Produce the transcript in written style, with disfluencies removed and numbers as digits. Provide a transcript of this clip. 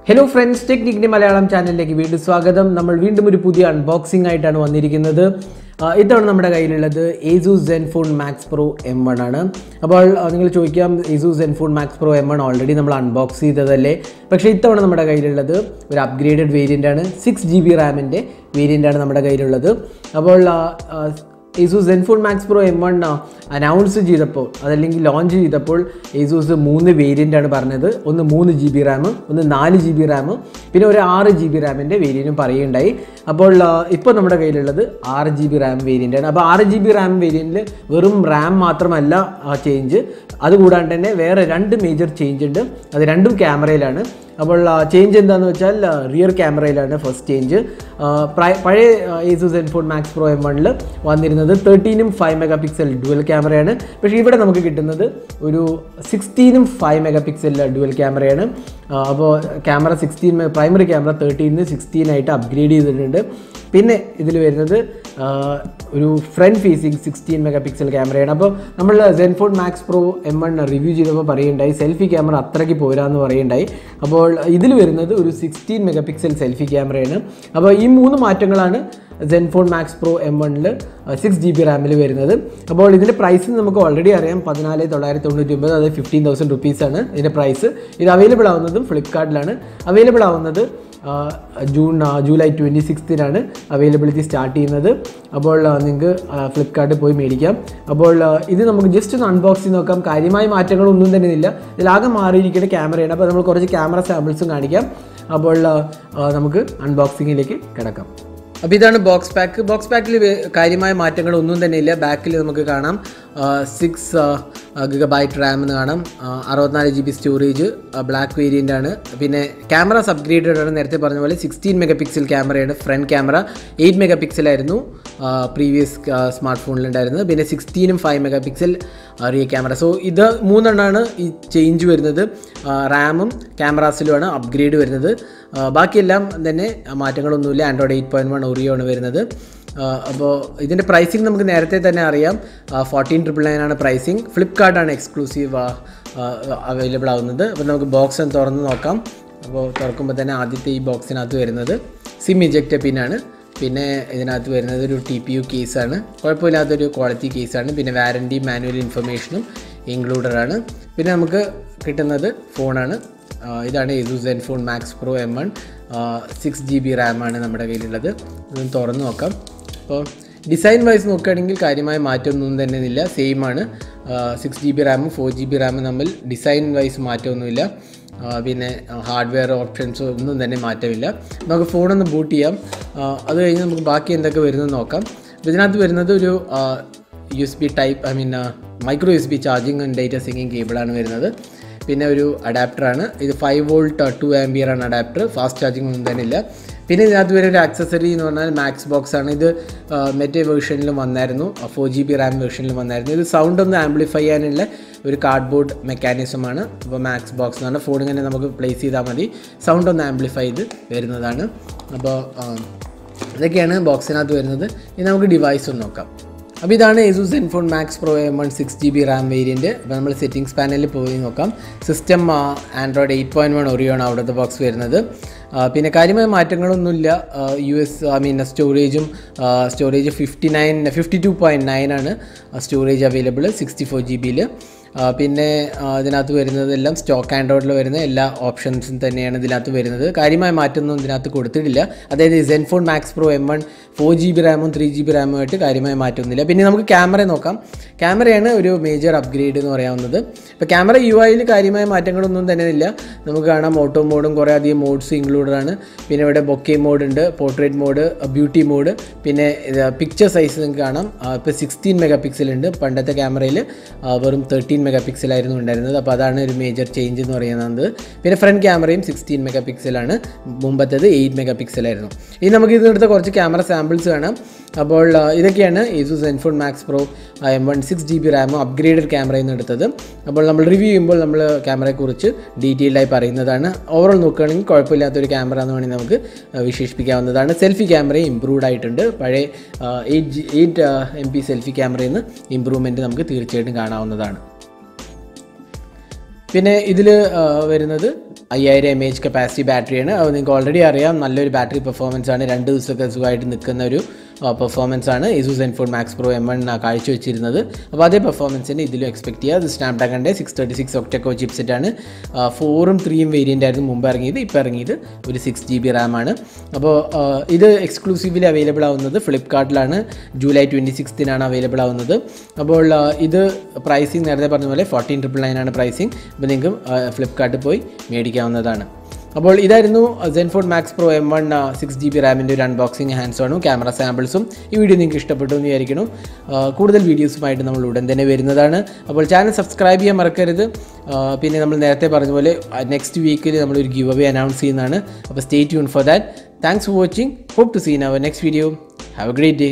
Hello friends, Technique Malayalam channel like വീണ്ടും സ്വാഗതം. നമ്മൾ വീണ്ടും ഒരു പുതിയ അൺബോക്സിംഗ് ആയിട്ടാണ് വന്നിരിക്കുന്നത്. ഇതാണ് നമ്മുടെ കയ്യിലുള്ളത് ASUS Zenfone Max Pro M1 ആണ്. അപ്പോൾ നിങ്ങൾ ചോദിക്കാം ASUS Zenfone Max Pro M1 already നമ്മൾ അൺബോക്സ് ചെയ്തതല്ലേ? പക്ഷേ ഇത്തവണ നമ്മുടെ കയ്യിലുള്ളത് ഒരു അപ്ഗ്രേഡഡ് വേരിയൻ്റ് ആണ്. 6GB റാമിൻ്റെ വേരിയൻ്റ് ആണ് നമ്മുടെ കയ്യിലുള്ളത്. അപ്പോൾ ASUS Zenfone Max Pro M1 announce ചെയ്തപ്പോൾ അതല്ലെങ്കിൽ ലോഞ്ച് ചെയ്തപ്പോൾ ASUS 3 വേരിയൻ്റ് ആണ് പറഞ്ഞത്. ഒന്ന് 3GB റാം, ഒന്ന് 4GB റാം, പിന്നെ ഒരു 6GB റാമിൻ്റെ വേരിയൻറ്റും പറയുകയുണ്ടായി. അപ്പോൾ ഇപ്പോൾ നമ്മുടെ കയ്യിലുള്ളത് 6GB റാം വേരിയൻ്റ് ആണ്. അപ്പോൾ 6GB റാം വേരിയൻറ്റിൽ വെറും റാം മാത്രമല്ല ചേഞ്ച്, അതുകൂടാണ്ട് തന്നെ വേറെ 2 മേജർ ചേഞ്ച് ഉണ്ട്. അത് രണ്ടും ക്യാമറയിലാണ്. അപ്പോൾ ചേഞ്ച് എന്താണെന്ന് വെച്ചാൽ റിയർ ക്യാമറയിലാണ് ഫസ്റ്റ് ചേഞ്ച്. പഴയ ASUS Zenfone Max Pro M1 വന്നിരുന്നത് 13ഉം 5 മെഗാ പിക്സൽ ഡുവൽ ക്യാമറയാണ്. പക്ഷേ ഇവിടെ നമുക്ക് കിട്ടുന്നത് ഒരു 16ഉം 5 മെഗാ പിക്സൽ ഡുവൽ ക്യാമറയാണ്. അപ്പോൾ ക്യാമറ 16 പ്രൈമറി ക്യാമറ 13 16 ആയിട്ട് അപ്ഗ്രേഡ് ചെയ്തിട്ടുണ്ട്. പിന്നെ ഇതിൽ വരുന്നത് ഒരു ഫ്രണ്ട് ഫേസിങ് 16 മെഗാ പിക്സൽ ക്യാമറയാണ്. അപ്പോൾ നമ്മൾ Zenfone Max Pro M1 review ചെയ്തപ്പോൾ പറയുണ്ടായി സെൽഫി ക്യാമറ അത്രയ്ക്ക് പോരാന്ന് പറയുണ്ടായി. അപ്പോൾ ഇതിൽ വരുന്നത് ഒരു 16 മെഗാ പിക്സൽ സെൽഫി ക്യാമറയാണ്. അപ്പോൾ ഈ 3 മാറ്റങ്ങളാണ് Zenfone Max Pro M1 6GB റാമിൽ വരുന്നത്. അപ്പോൾ ഇതിൻ്റെ പ്രൈസ് നമുക്ക് ഓൾറെഡി അറിയാം, 14,999, അത് 15,000 റുപ്പീസാണ് ഇതിൻ്റെ പ്രൈസ്. ഇത് അവൈലബിൾ ആവുന്നതും ഫ്ലിപ്കാർട്ടിലാണ്. അവൈലബിൾ ആവുന്നത് ജൂലൈ 26-നാണ് അവൈലബിലിറ്റി സ്റ്റാർട്ട് ചെയ്യുന്നത്. അപ്പോൾ നിങ്ങൾക്ക് ഫ്ലിപ്കാർട്ടിൽ പോയി മേടിക്കാം. അപ്പോൾ ഇത് നമുക്ക് ജസ്റ്റ് ഒന്ന് അൺബോക്സ് ചെയ്ത് നോക്കാം. കാര്യമായ മാറ്റങ്ങളൊന്നും തന്നെ ഇല്ല. ഇതിലാകെ മാറിയിരിക്കുന്ന ക്യാമറയാണ്. അപ്പോൾ നമ്മൾ കുറച്ച് ക്യാമറ സാമ്പിൾസും കാണിക്കാം. അപ്പോൾ നമുക്ക് അൺബോക്സിങ്ങിലേക്ക് കിടക്കാം. അപ്പോൾ ഇതാണ് ബോക്സ് പാക്ക്. ബോക്സ് പാക്കിൽ കാര്യമായ മാറ്റങ്ങളൊന്നും തന്നെ ഇല്ല. ബാക്കിൽ നമുക്ക് കാണാം 6GB റാം എന്ന് കാണാം, 64GB സ്റ്റോറേജ്, ബ്ലാക്ക് വേരിയൻ്റ് ആണ്. പിന്നെ ക്യാമറാസ് അപ്ഗ്രേഡഡ് ആണ്. നേരത്തെ പറഞ്ഞ പോലെ 16 മെഗാ പിക്സൽ ക്യാമറയാണ്. ഫ്രണ്ട് ക്യാമറ 8 മെഗാ പിക്സലായിരുന്നു പ്രീവിയസ് സ്മാർട്ട് ഫോണിലുണ്ടായിരുന്നത്. പിന്നെ 16ഉം 5 mega pixel rear camera. So ഇത് 3 എണ്ണമാണ് ഈ ചേഞ്ച് വരുന്നത്. റാമും ക്യാമറാസിലുമാണ് അപ്ഗ്രേഡ് വരുന്നത്. ബാക്കിയെല്ലാം തന്നെ മാറ്റങ്ങളൊന്നുമില്ല. ആൻഡ്രോയിഡ് 8.1 ഓറിയോ ആണ് വരുന്നത്. അപ്പോൾ ഇതിൻ്റെ പ്രൈസിങ് നമുക്ക് നേരത്തെ തന്നെ അറിയാം, 14,999 ആണ് പ്രൈസിങ്. ഫ്ലിപ്കാർട്ടാണ് എക്സ്ക്ലൂസീവ് അവൈലബിൾ ആവുന്നത്. അപ്പോൾ നമുക്ക് ബോക്സ് ഒന്ന് തുറന്ന് നോക്കാം. അപ്പോൾ തുറക്കുമ്പോൾ തന്നെ ആദ്യത്തെ ഈ ബോക്സിനകത്ത് വരുന്നത് സിം ഇജക്റ്റ് പിന്നാണ്. പിന്നെ ഇതിനകത്ത് വരുന്നത് ഒരു TPU കേസാണ്. കുഴപ്പമില്ലാത്തൊരു ക്വാളിറ്റി കേസാണ്. പിന്നെ വാറൻറ്റി മാനുവൽ ഇൻഫർമേഷനും ഇൻക്ലൂഡഡാണ്. പിന്നെ നമുക്ക് കിട്ടുന്നത് ഫോണാണ്. ഇതാണ് ASUS Zenfone Max Pro M1 6GB റാമാണ് നമ്മുടെ കയ്യിലുള്ളത്. ഇതൊന്ന് തുറന്ന് നോക്കാം. അപ്പോൾ ഡിസൈൻ വൈസ് നോക്കുകയാണെങ്കിൽ കാര്യമായ മാറ്റമൊന്നും തന്നെ ഇല്ല, സെയിം ആണ്. 6GB റാമും 4GB റാമും തമ്മിൽ ഡിസൈൻ വൈസ് മാറ്റമൊന്നുമില്ല. പിന്നെ ഹാർഡ്വെയർ ഓപ്ഷൻസോ ഒന്നും തന്നെ മാറ്റമില്ല. നമുക്ക് ഫോണൊന്ന് ബൂട്ട് ചെയ്യാം. അത് കഴിഞ്ഞ് നമുക്ക് ബാക്കി എന്തൊക്കെ വരുന്നത് നോക്കാം. ഇതിനകത്ത് വരുന്നത് ഒരു USB type micro USB charging and data syncing കേബിളാണ് വരുന്നത്. പിന്നെ ഒരു അഡാപ്റ്ററാണ്. ഇത് 5V 2A ആണ് അഡാപ്റ്റർ. ഫാസ്റ്റ് ചാർജിങ് ഒന്നും തന്നെ ഇല്ല. പിന്നെ ഇതിനകത്ത് വരുന്ന ഒരു ആക്സസറി എന്ന് പറഞ്ഞാൽ മാക്സ് ബോക്സ് ആണ്. ഇത് മറ്റേ വേർഷനിലും വന്നായിരുന്നു, 4GB റാം വേർഷനിലും വന്നായിരുന്നു. ഇത് സൗണ്ട് ഒന്ന് ആംപ്ലിഫൈ ചെയ്യാനുള്ള ഒരു കാർഡ്ബോർഡ് മെക്കാനിസമാണ്. അപ്പോൾ മാക്സ് ബോക്സ് എന്ന് പറഞ്ഞാൽ ഫോൺ ഇങ്ങനെ നമുക്ക് പ്ലേസ് ചെയ്താൽ മതി, സൗണ്ട് ഒന്ന് ആംപ്ലിഫൈ ചെയ്ത് വരുന്നതാണ്. അപ്പോൾ ഇതൊക്കെയാണ് ബോക്സിനകത്ത് വരുന്നത്. ഇനി നമുക്ക് ഡിവൈസ് ഒന്ന് നോക്കാം. അപ്പോൾ ഇതാണ് ASUS Zenfone Max Pro M1 6GB Ram variant. അപ്പോൾ നമ്മൾ സെറ്റിംഗ്സ് പാനലിൽ പോയി നോക്കാം. സിസ്റ്റം ആൻഡ്രോയിഡ് 8.1 ഓറിയോ ആണ് അവിടുത്തെ ബോക്സ് വരുന്നത്. പിന്നെ കാര്യമായ മാറ്റങ്ങളൊന്നുമില്ല. സ്റ്റോറേജ് 52.9 ആണ് സ്റ്റോറേജ് അവൈലബിൾ 64GB. പിന്നെ ഇതിനകത്ത് വരുന്നതെല്ലാം സ്റ്റോക്ക് ആൻഡ്രോയിഡിൽ വരുന്ന എല്ലാ ഓപ്ഷൻസും തന്നെയാണ് ഇതിനകത്ത് വരുന്നത്. കാര്യമായ മാറ്റമൊന്നും ഇതിനകത്ത് കൊടുത്തിട്ടില്ല. അതായത് Zenfone Max Pro M1 4GB റാമും 3GB റാമും ആയിട്ട് കാര്യമായ മാറ്റമൊന്നുമില്ല. പിന്നെ നമുക്ക് ക്യാമറ നോക്കാം. ക്യാമറയാണ് ഒരു മേജർ അപ്ഗ്രേഡ് എന്ന് പറയാവുന്നത്. ഇപ്പോൾ ക്യാമറ UIയിൽ കാര്യമായ മാറ്റങ്ങളൊന്നും തന്നെ ഇല്ല. നമുക്ക് കാണാം ഓട്ടോ മോഡും കുറേ അധികം മോഡ്സ് ഇൻക്ലൂഡഡ് ആണ്. പിന്നെ ഇവിടെ ബൊക്കെ മോഡ് ഉണ്ട്, പോർട്രേറ്റ് മോഡ്, ബ്യൂട്ടി മോഡ്. പിന്നെ പിക്ചർ സൈസ് നിങ്ങൾക്ക് കാണാം. ഇപ്പോൾ 16 മെഗാ പിക്സൽ ഉണ്ട്. പണ്ടത്തെ ക്യാമറയിൽ വെറും 13 മെഗാ പിക്സലായിരുന്നു ഉണ്ടായിരുന്നത്. അപ്പോൾ അതാണ് ഒരു മേജർ ചേഞ്ച് എന്ന് പറയുന്നത്. പിന്നെ ഫ്രണ്ട് ക്യാമറയും 16 മെഗാ പിക്സലാണ്, മുമ്പത്തേത് 8 മെഗാ പിക്സലായിരുന്നു. ഇനി നമുക്ക് ഇതിനെടുത്ത കുറച്ച് ക്യാമറ സാമ്പിൾസ് കാണാം. അപ്പോൾ ഇതൊക്കെയാണ് ASUS Zenfone Max Pro M1 6GB റാമും അപ്ഗ്രേഡഡ് ക്യാമറയിൽ നിന്ന് എടുത്തത്. അപ്പോൾ നമ്മൾ റിവ്യൂ ചെയ്യുമ്പോൾ നമ്മൾ ക്യാമറയെക്കുറിച്ച് ഡീറ്റെയിൽഡായി പറയുന്നതാണ്. ഓവറോൾ നോക്കുകയാണെങ്കിൽ കുഴപ്പമില്ലാത്തൊരു ക്യാമറ എന്ന് വേണമെങ്കിൽ നമുക്ക് വിശേഷിപ്പിക്കാവുന്നതാണ്. സെൽഫി ക്യാമറയും ഇമ്പ്രൂവ്ഡ് ആയിട്ടുണ്ട്. പഴയ 8MP സെൽഫി ക്യാമറയിൽ നിന്ന് ഇമ്പ്രൂവ്മെൻറ്റ് നമുക്ക് തീർച്ചയായിട്ടും കാണാവുന്നതാണ്. പിന്നെ ഇതിൽ വരുന്നത് 5000 mAh കപ്പാസിറ്റി ബാറ്ററിയാണ്. അത് നിങ്ങൾക്ക് ഓൾറെഡി അറിയാം, നല്ലൊരു ബാറ്ററി പെർഫോമൻസ് ആണ്. 2 ദിവസമൊക്കെ സുഖമായിട്ട് നിൽക്കുന്ന ഒരു പെർഫോമൻസ് ആണ് ASUS Zenfone Max Pro M1 കാഴ്ചവെച്ചിരുന്നത്. അപ്പോൾ അതേ പെർഫോമൻസിന് ഇതിലും എക്സ്പെക്ട് ചെയ്യുക. അത് സ്നാപ്ഡ്രാഗണിൻ്റെ 636 ഒക്ട-കോർ ചിപ്സെറ്റാണ്. 4ഉം 3ഉം വേരിയൻ്റ് ആയിരുന്നു മുമ്പ് ഇറങ്ങിയത്. ഇപ്പോൾ ഇറങ്ങിയത് ഒരു 6GB RAM ആണ്. അപ്പോൾ ഇത് എക്സ്ക്ലൂസീവ്ലി അവൈലബിൾ ആവുന്നത് ഫ്ലിപ്കാർട്ടിലാണ്. ജൂലൈ 26th അവൈലബിൾ ആവുന്നത്. അപ്പോൾ ഇത് പ്രൈസിങ് നേരത്തെ പറഞ്ഞ പോലെ 14,999 ആണ് പ്രൈസിങ്. അപ്പോൾ നിങ്ങൾക്ക് ഫ്ലിപ്കാർട്ടിൽ പോയി മേടിക്കാവുന്നതാണ്. അപ്പോൾ ഇതായിരുന്നു Zenfone Max Pro M1 6GB റാമിൻ്റെ ഒരു അൺബോക്സിങ്, ഹാൻഡ്സ് ഓണും ക്യാമറ സാമ്പിൾസും. ഈ വീഡിയോ നിങ്ങൾക്ക് ഇഷ്ടപ്പെട്ടു എന്ന് വിചാരിക്കുന്നു. കൂടുതൽ വീഡിയോസുമായിട്ട് നമ്മൾ ഉടൻ തന്നെ വരുന്നതാണ്. അപ്പോൾ ചാനൽ സബ്സ്ക്രൈബ് ചെയ്യാൻ മറക്കരുത്. പിന്നെ നമ്മൾ നേരത്തെ പറഞ്ഞ പോലെ നെക്സ്റ്റ് വീക്കിൽ നമ്മളൊരു ഗിവ് അവേ അനൗൺസ് ചെയ്യുന്നതാണ്. അപ്പോൾ stay tune for that. Thanks for watching. Hope to see in our next video. Have a great day.